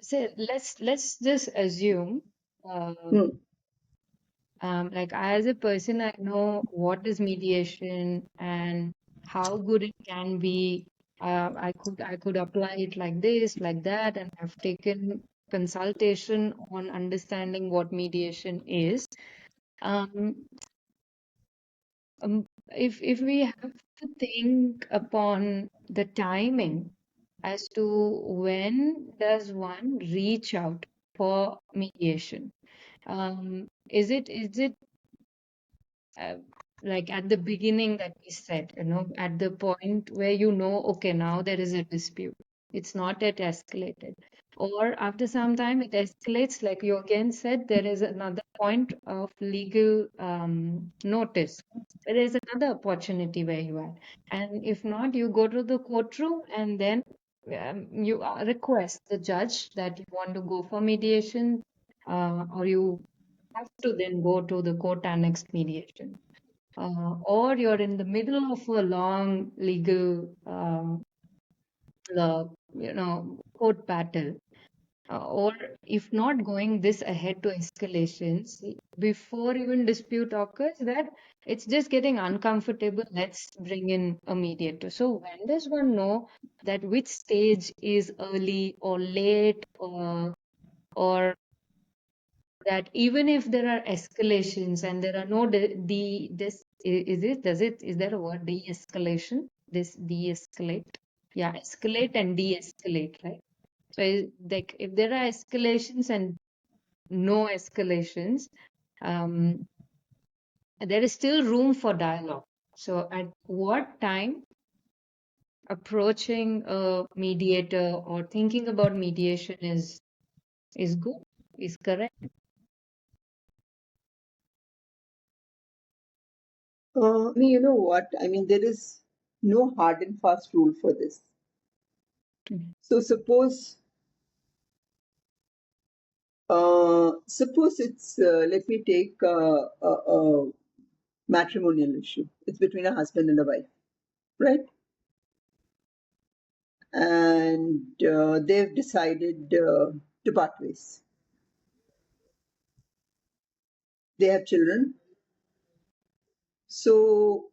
say let's just assume, Hmm. like I, as a person, I know what is mediation and how good it can be. I could apply it like this, like that, and I've taken consultation on understanding what mediation is. Um, if we have to think upon the timing as to when does one reach out for mediation, is it uh, like at the beginning that we said, at the point where okay, now there is a dispute. It's not yet escalated. Or after some time it escalates, like you again said, there is another point of legal notice. There is another opportunity where you are. And if not, you go to the courtroom and then you request the judge that you want to go for mediation, or you have to then go to the court annexed mediation. Or you're in the middle of a long legal, court battle. Or if not going this ahead to escalations, before even dispute occurs, that it's just getting uncomfortable, let's bring in a mediator. So when does one know that which stage is early or late, or that even if there are escalations and there are no this is it does it is there a word, de-escalation, this de-escalate, yeah, escalate and de-escalate, right? So like if there are escalations and no escalations, um there is still room for dialogue. So at what time approaching a mediator or thinking about mediation is good, is correct? You know what? I mean, there is no hard and fast rule for this. Mhm. So suppose it's let me take a matrimonial issue. It's between a husband and a wife, right? And they've decided to part ways. They have children. So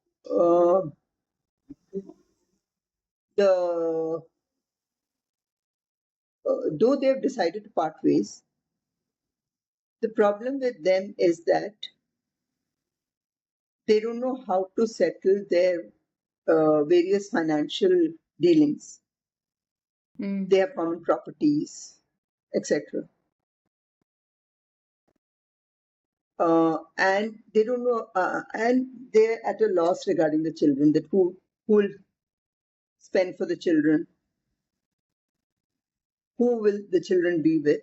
the though they have decided to part ways, the problem with them is that they don't know how to settle their various financial dealings. Mm. They have common properties, etc. And they don't know, and they're at a loss regarding the children, that who will spend for the children, who will the children be with,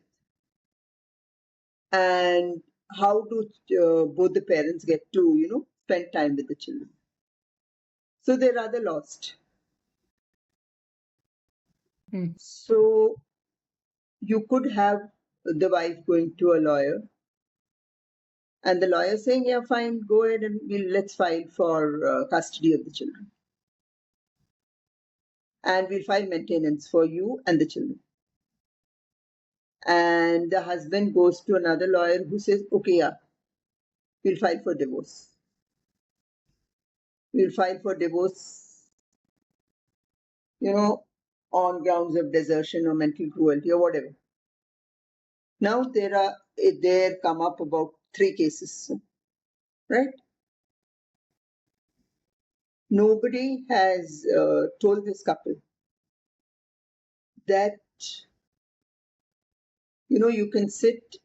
and how do both the parents get to, spend time with the children. So they're rather lost. Mm. So you could have the wife going to a lawyer, and the lawyer saying, "Yeah, fine, go ahead and let's file for custody of the children, and we'll file maintenance for you and the children." And the husband goes to another lawyer who says, "Okay, yeah, we'll file for divorce. We'll file for divorce, you know, on grounds of desertion or mental cruelty or whatever." Now there come up about 3 cases, right? Nobody has told this couple that you can sit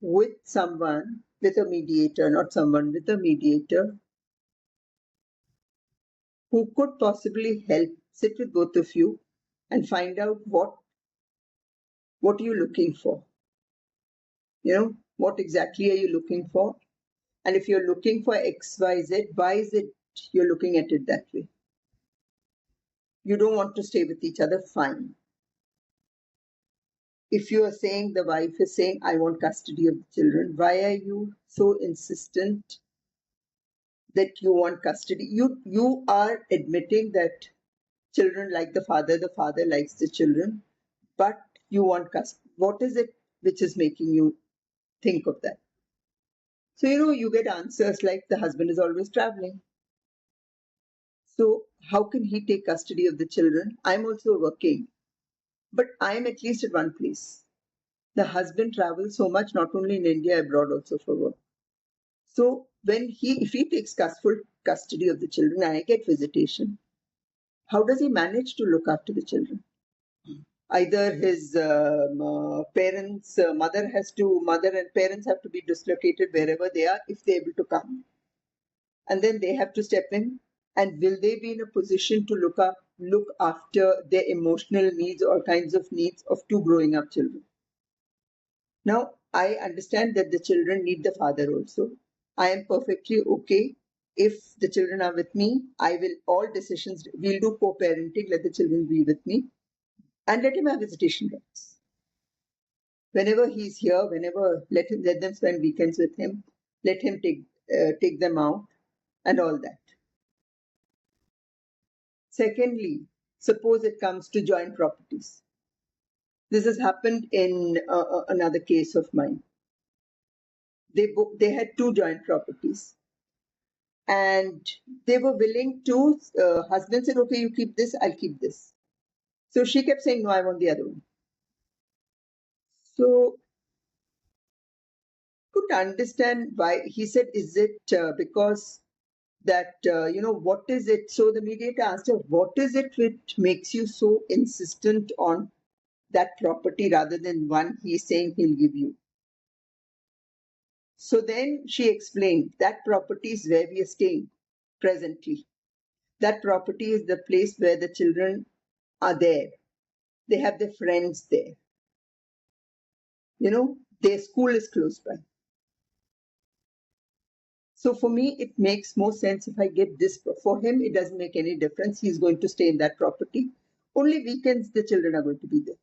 with someone, with a mediator, not someone, with a mediator who could possibly help. Sit with both of you and find out what are you looking for. What exactly are you looking for? And if you're looking for XYZ, why is it you're looking at it that way? You don't want to stay with each other, fine. If you are saying, the wife is saying, "I want custody of the children," why are you so insistent that you want custody? You are admitting that children like the father likes the children, but you want custody. What is it which is making you think of that? So, you get answers like the husband is always traveling. So, how can he take custody of the children? I'm also working, but I'm at least at one place. The husband travels so much, not only in India, abroad also for work. So, if he takes full custody of the children and I get visitation, how does he manage to look after the children? Either his mother and parents have to be dislocated wherever they are if they're able to come, and then they have to step in. And will they be in a position to look after their emotional needs, all kinds of needs of two growing up children? Now, I understand that the children need the father also. I am perfectly okay if the children are with me. All decisions, we'll do co-parenting, let the children be with me, and let him have visitation rights. Whenever he's here, let them spend weekends with him, let him take them out, and all that. Secondly, suppose it comes to joint properties. This has happened in another case of mine. They had two joint properties, and they were willing to. Husband said, "Okay, you keep this, I'll keep this." So she kept saying, "No, I want the other one." So couldn't understand why. He said, "Is it because that what is it?" So the mediator asked her, "What is it which makes you so insistent on that property rather than one he's saying he'll give you?" So then she explained that property is where we are staying presently. That property is the place where the children are there. They have their friends there. Their school is close by. So for me, it makes more sense if I get this. For him, it doesn't make any difference. He's going to stay in that property. Only weekends the children are going to be there.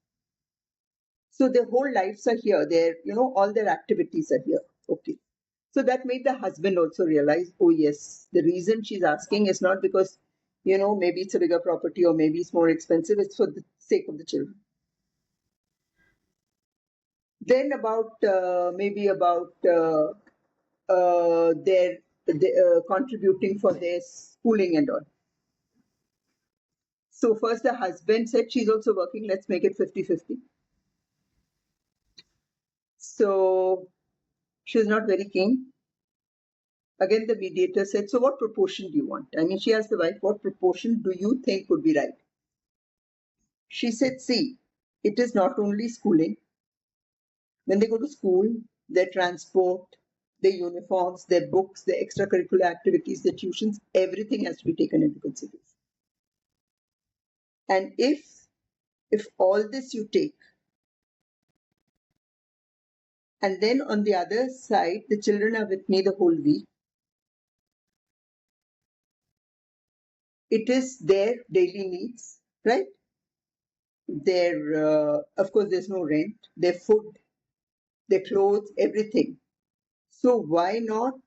So their whole lives are here. All their activities are here. Okay. So that made the husband also realize, oh yes, the reason she's asking is not because, maybe it's a bigger property or maybe it's more expensive. It's for the sake of the children. Then about their contributing for their schooling and all. So first the husband said she's also working, let's make it 50-50. So she was not very keen. Again, the mediator said, so what proportion do you want? I mean, she asked the wife, what proportion do you think would be right? She said, see, it is not only schooling. When they go to school, their transport, their uniforms, their books, their extracurricular activities, their tuitions, everything has to be taken into consideration. And if all this you take, and then on the other side, the children are with me the whole week, it is their daily needs, right? Of course, there's no rent, their food, their clothes, everything. So why not,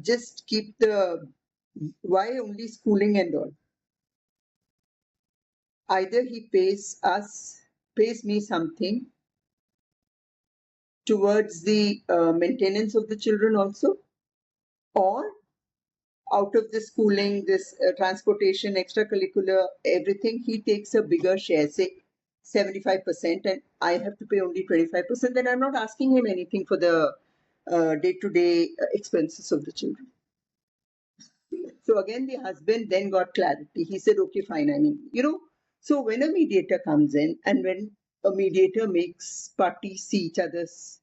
just keep why only schooling and all? Either he pays me something towards the maintenance of the children also, or out of the schooling, this transportation, extracurricular, everything, he takes a bigger share, say 75%, and I have to pay only 25%, then I'm not asking him anything for the day-to-day expenses of the children. So again, the husband then got clarity. He said, okay, fine. I mean, so when a mediator comes in and when a mediator makes parties see each other's,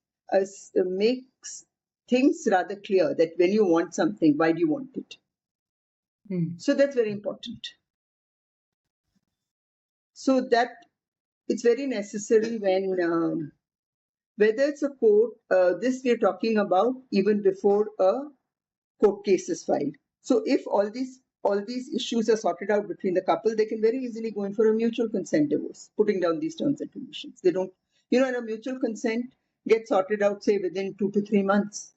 makes things rather clear that when you want something, why do you want it? So that's very important. So that it's very necessary when, whether it's a court, this we're talking about even before a court case is filed. So if all these issues are sorted out between the couple, they can very easily go in for a mutual consent divorce, putting down these terms and conditions. They don't, and a mutual consent gets sorted out, say, within 2 to 3 months.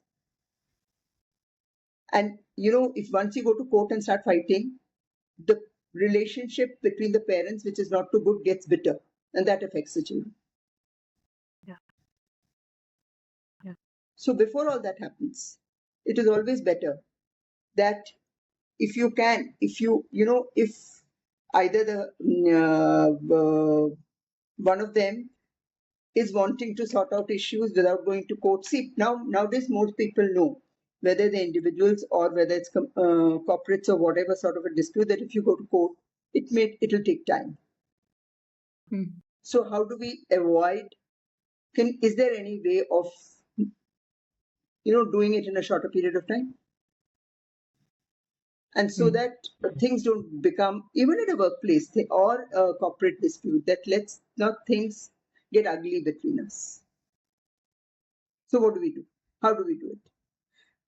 And, if once you go to court and start fighting, the relationship between the parents, which is not too good, gets bitter. and that affects the children. Yeah. Yeah. So before all that happens, it is always better that if you can, if if either one of them is wanting to sort out issues without going to court. See, nowadays most people know whether the individuals or whether it's corporates or whatever sort of a dispute, that if you go to court, it'll take time. So how do we avoid? Is there any way of doing it in a shorter period of time? And so that things don't become, even in a workplace or a corporate dispute, that let's not things get ugly between us. So what do we do? How do we do it?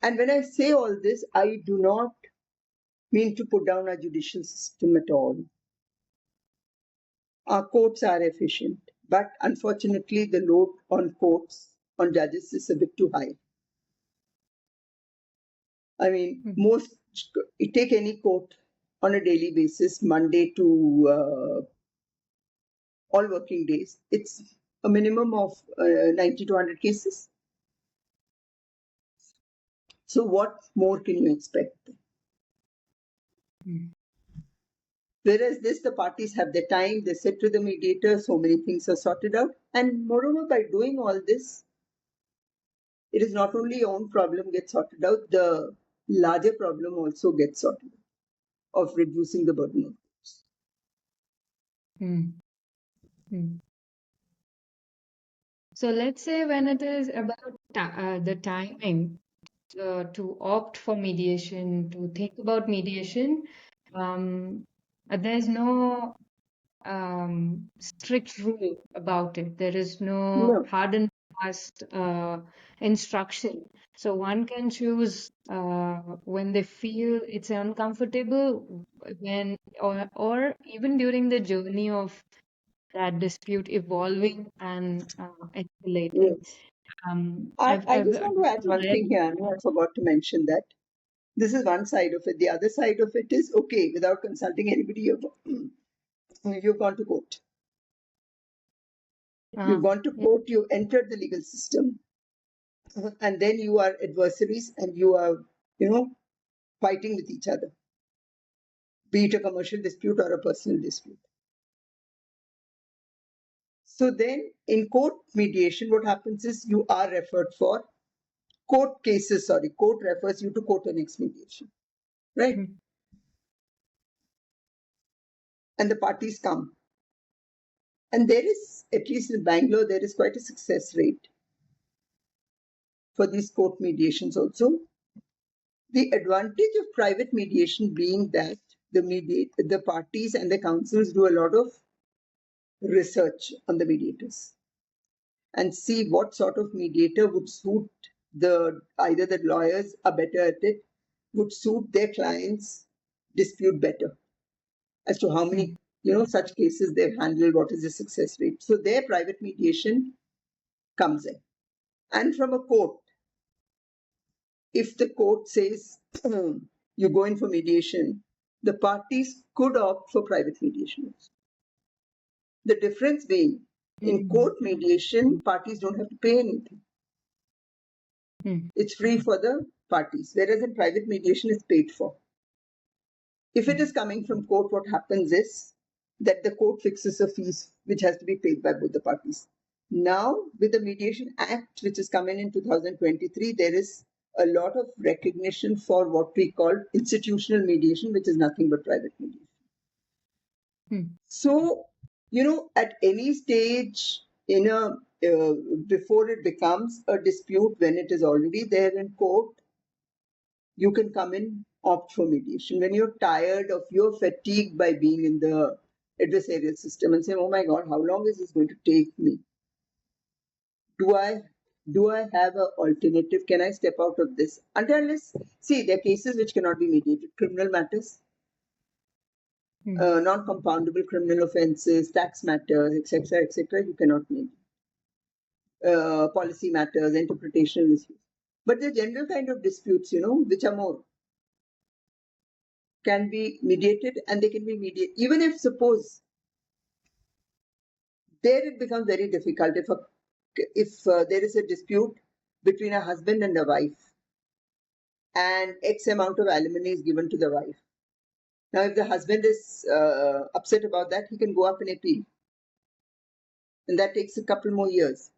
And when I say all this, I do not mean to put down our judicial system at all. Our courts are efficient, but unfortunately, the load on courts, on judges, is a bit too high. I mean, take any court on a daily basis, Monday to all working days, it's a minimum of 90 to 100 cases. So what more can you expect? Whereas this, the parties have their time, they sit to the mediator, so many things are sorted out. And moreover, by doing all this, it is not only your own problem gets sorted out, the larger problem also gets sorted out of reducing the burden of courts. So let's say when it is about the timing to opt for mediation, to think about mediation, there's no strict rule about it. There is no No. hard and fast instruction. So one can choose when they feel it's uncomfortable, or even during the journey of that dispute evolving and escalating. Yes. I've, I I've just want to add one read. thing here. I forgot to mention that. This is one side of it. The other side of it is, okay, without consulting anybody, you've gone to court. You've gone to Yeah. court, you entered the legal system, and then you are adversaries and you are, fighting with each other, be it a commercial dispute or a personal dispute. So then in court mediation, what happens is you are referred for court cases, court refers you to court annex mediation, right? And the parties come. And there is, at least in Bangalore, there is quite a success rate for these court mediations also. The advantage of private mediation being that the parties and the councils do a lot of research on the mediators and see what sort of mediator would suit either the lawyers are better at it, would suit their clients' dispute better as to how many such cases they've handled, what is the success rate. So their private mediation comes in. And from a court, if the court says you go in for mediation, the parties could opt for private mediation. The difference being, in court mediation, parties don't have to pay anything. It's free for the parties, whereas in private mediation, it's paid for. If it is coming from court, what happens is that the court fixes a fees which has to be paid by both the parties. Now, with the Mediation Act, which is coming in 2023, there is a lot of recognition for what we call institutional mediation, which is nothing but private mediation. So, at any stage before it becomes a dispute, when it is already there in court, you can come in, opt for mediation. When you're fatigued by being in the adversarial system and say, oh my God, how long is this going to take me? Do I have an alternative? Can I step out of this? Unless, see, there are cases which cannot be mediated. Criminal matters, non-compoundable criminal offences, tax matters, etc., you cannot mediate. Policy matters, interpretational issues. But the general kind of disputes, which are more, can be mediated, and they can be mediated. Even if, suppose, there it becomes very difficult if there is a dispute between a husband and a wife, and X amount of alimony is given to the wife. Now, if the husband is upset about that, he can go up and appeal, and that takes a couple more years.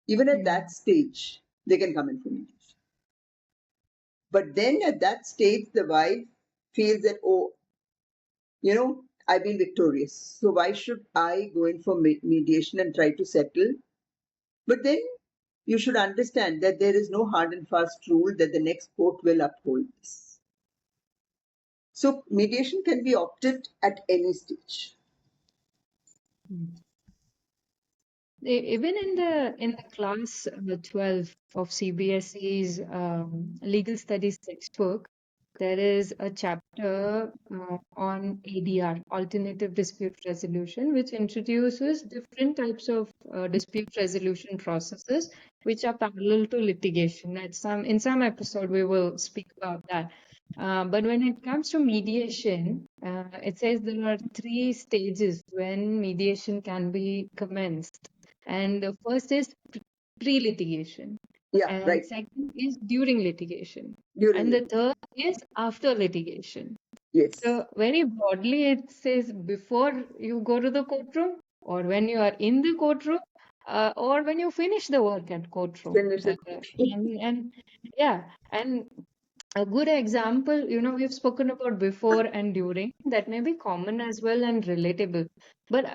Even at Yeah. that stage, they can come in for mediation. But then at that stage, the wife feels that, oh, I've been victorious. So why should I go in for mediation and try to settle? But then you should understand that there is no hard and fast rule that the next court will uphold this. So mediation can be opted at any stage. Mm. Even in the class 12 of CBSE's legal studies textbook, there is a chapter on ADR, alternative dispute resolution, which introduces different types of dispute resolution processes which are parallel to litigation. In some episode, we will speak about that. But when it comes to mediation, it says there are three stages when mediation can be commenced. And the first is pre-litigation, Yeah, and right. second is during litigation, During and the litigation. third is after litigation. Yes. So very broadly, it says before you go to the courtroom, or when you are in the courtroom, or when you finish the work at courtroom. Finish the courtroom. And yeah, and a good example, we've spoken about before and during, that may be common as well and relatable. But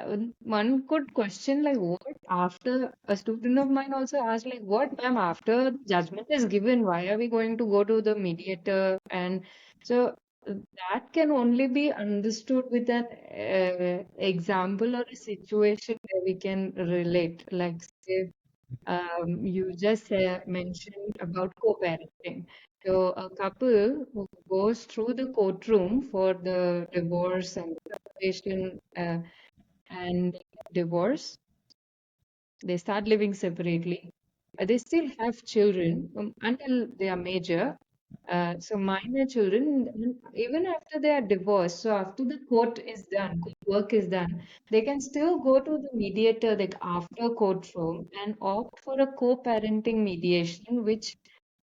one could question, like, what after? A student of mine also asked, like, what, ma'am, after judgment is given, why are we going to go to the mediator? And so that can only be understood with an example or a situation where we can relate. Like, say, you just mentioned about co-parenting. So a couple who goes through the courtroom for the divorce and separation and divorce, they start living separately. They still have children until they are major. So minor children, even after they are divorced, so after the court work is done, they can still go to the mediator like after courtroom and opt for a co-parenting mediation, which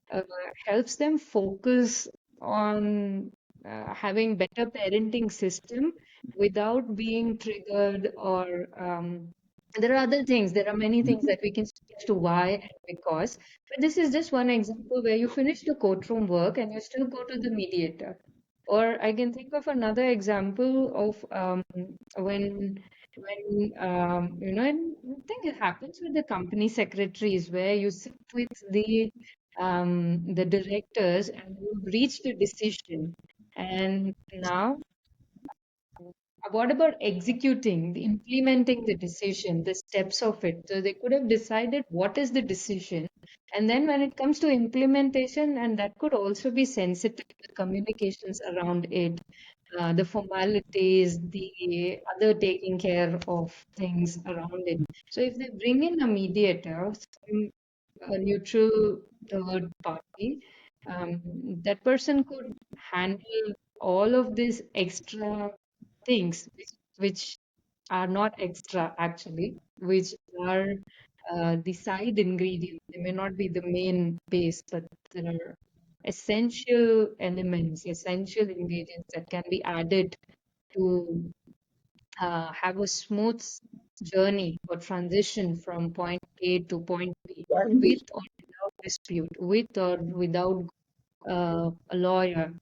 uh, helps them focus on having better parenting system without being triggered or there are other things. There are many things that we can switch to why and because. But this is just one example where you finish the courtroom work and you still go to the mediator. Or I can think of another example of when and I think it happens with the company secretaries where you sit with the directors and you've reached a decision. And now what about executing, implementing the decision, the steps of it? So they could have decided what is the decision. And then when it comes to implementation, and that could also be sensitive, the communications around it, the formalities, the other taking care of things around it. So if they bring in a mediator, a neutral third party, that person could handle all of these extra things which are not extra actually, which are the side ingredients. They may not be the main base, but there are essential elements, essential ingredients that can be added to have a smooth journey or transition from point A to point B with or without dispute, with or without a lawyer,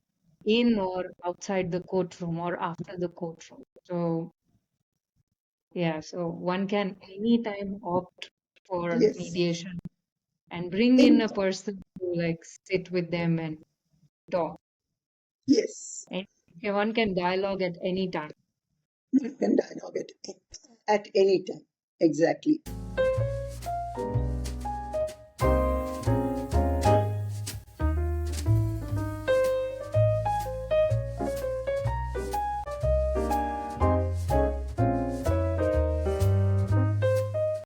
in or outside the courtroom or after the courtroom. So, yeah, so one can anytime opt for Yes. mediation and bring in a Anytime. person to like sit with them and talk. Yes. And one can dialogue at any time. You can dialogue at any time. Exactly.